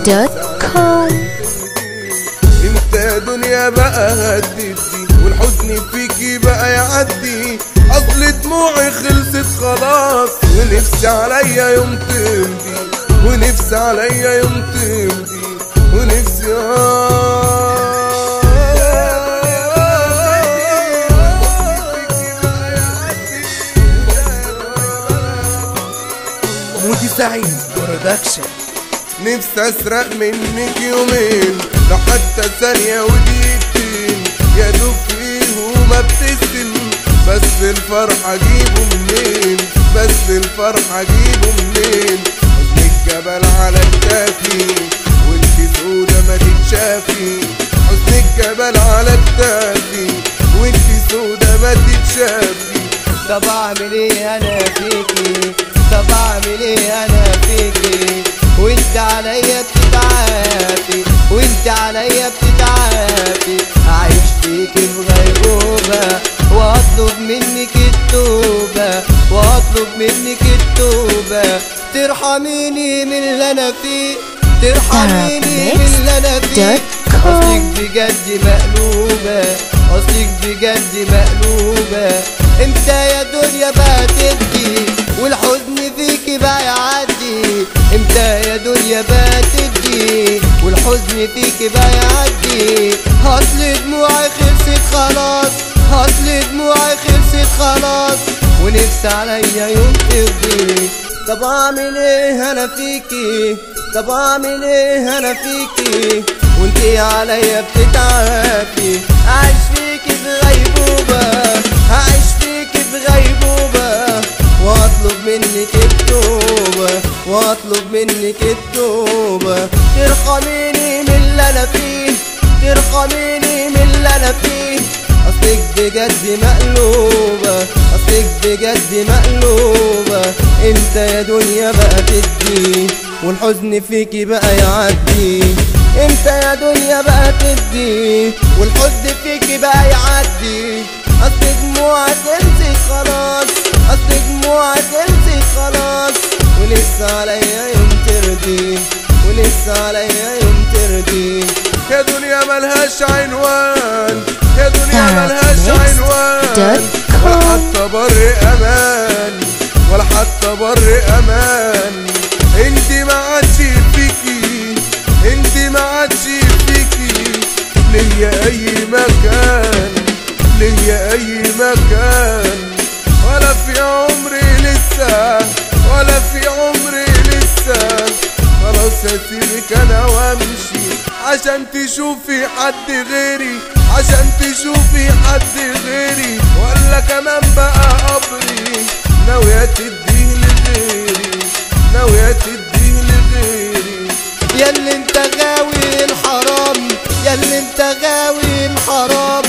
DJMood.com. انت يا دنيا بقى هددي والحزن فيكي بقى يعدي، اصل دموعي خلصت خلاص ونفسي عليا يوم تمضي، ونفسي عليا يوم تمضي، ونفسي مودي سعيد برودكشن. نفسي اسرق منك يومين لو حتى ثانية ودقيقتين، يا دوب فيه ما ابتسم، بس الفرح اجيبه منين، بس الفرح اجيبه منين؟ حزن الجبل على كتافي وانت سودة ما تتشافي، حزن الجبل على كتافي وانت سودة ما تتشافي. طب اعمل ايه انا فيكي، طب اعمل ايه انا فيكي، وانت عليا بتتعافي، وانت عليا بتتعافي، اعيش فيكي في غيبوبة واطلب منك التوبة، واطلب منك التوبة، ترحميني من اللي انا فيه، ترحميني من اللي انا فيه. اصلك بجد مقلوبة، اصلك بجد مقلوبة، امتى يا دنيا بقى تبكي والحزن فيكي بقى يعدي، امتى يا دنيا بقى تبكي والحزن فيكي بقى يعدي، اصل دموعي خلصت خلاص، اصل دموعي خلصت خلاص، ونفسي عليا يوم ترضي. طب اعمل ايه انا فيكي، طب اعمل ايه انا فيكي، وانتي عليا بتتعافي، اعيش فيكي في غيبوبة، اعيش فيكي في غيبوبة، واطلب منك التوبة، واطلب منك التوبة، ترحميني من اللي انا فيه، ترحميني من اللي انا فيه. اصلك بجد مقلوبة، اصلك بجد مقلوبة، امتى يا دنيا بقى تدي والحزن فيكي بقى يعدي، امتى يا دنيا بقى تدي والحزن فيكي بقى يعدي، اصل دموعك انسي خلاص، اصل دموعك انسي خلاص، ولسه عليا يوم ترضي، ولسه عليا يوم ترضي. يا دنيا ملهاش عنوان، يا دنيا ملهاش عنوان، ولا حتى بر امان، ولا حتى بر امان. انتي ما عادش فيكي، انتي ما عادش فيكي، ليا اي مكان، ليا اي مكان، ولا في عمري لسه، ولا في عمري لسه. خلاص هسيبك انا وامشي عشان تشوفي حد غيري، عشان تشوفي حد غيري، ولا كمان بقى قبري ناوية تديه لغيري، ناوية تديه لغيري. ياللي انت غاوي الحرام، ياللي انت غاوي الحرام،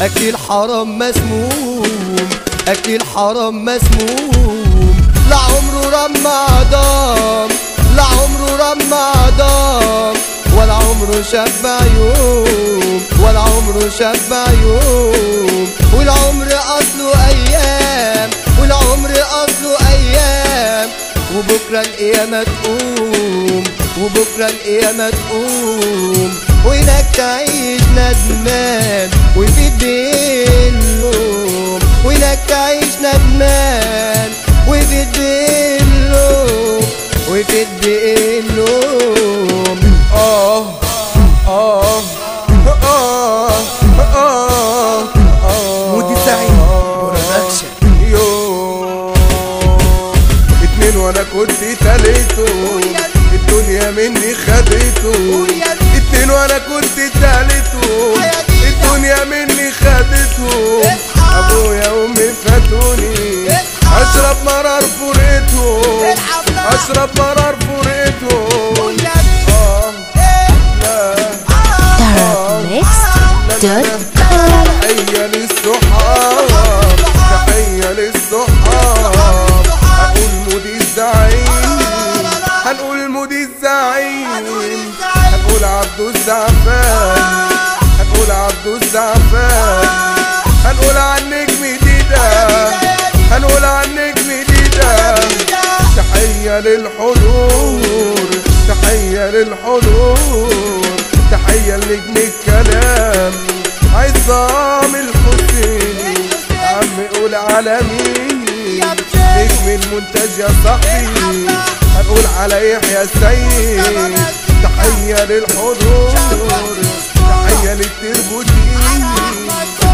اكل حرام مسموم، اكل حرام مسموم، لا عمره رمى عضام، لا عمره رمى عضام، ولا عمره شبع يوم، ولا عمره شبع يوم، والعمر اصله ايام، والعمر اصله ايام، وبكره القيامة تقوم، وبكره القيامة تقوم، وهناك تعيش ندمان وفي اللوم، وهناك تعيش ندمان وفي اللوم، وفي اللوم. مودي سعيد برودكشن. اتنين وانا كنت تالته، الدنيا مني خدته، اتنين وانا كنت تالته، الدنيا مني خدته. ابويا وامي فاتوني، اشرب مرار فرقتهم، اشرب مرار فرقتهم. DJMood.com. تحية للصحاب، تحية للصحاب، هنقول مودي الزعيم، هنقول مودي الزعيم، هنقول عبدو الزعفان، هنقول عبدو الزعفان، هنقول عن نجم ديدا، هنقول عن نجم ديدا. تحية للحضور، تحية للحضور، تحية لنجم الكلام عصام الحسيني، عم قول على مين نجم المونتاج يا صاحبي، هنقول على يحيى السيد. تحية للحضور، تحية للتربوتين،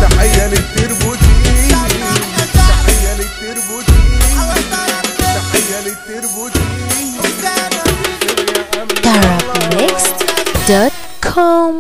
تحية للتربوتين، تحية للتربوتين، تحية للتربوتين. Arabmixed.com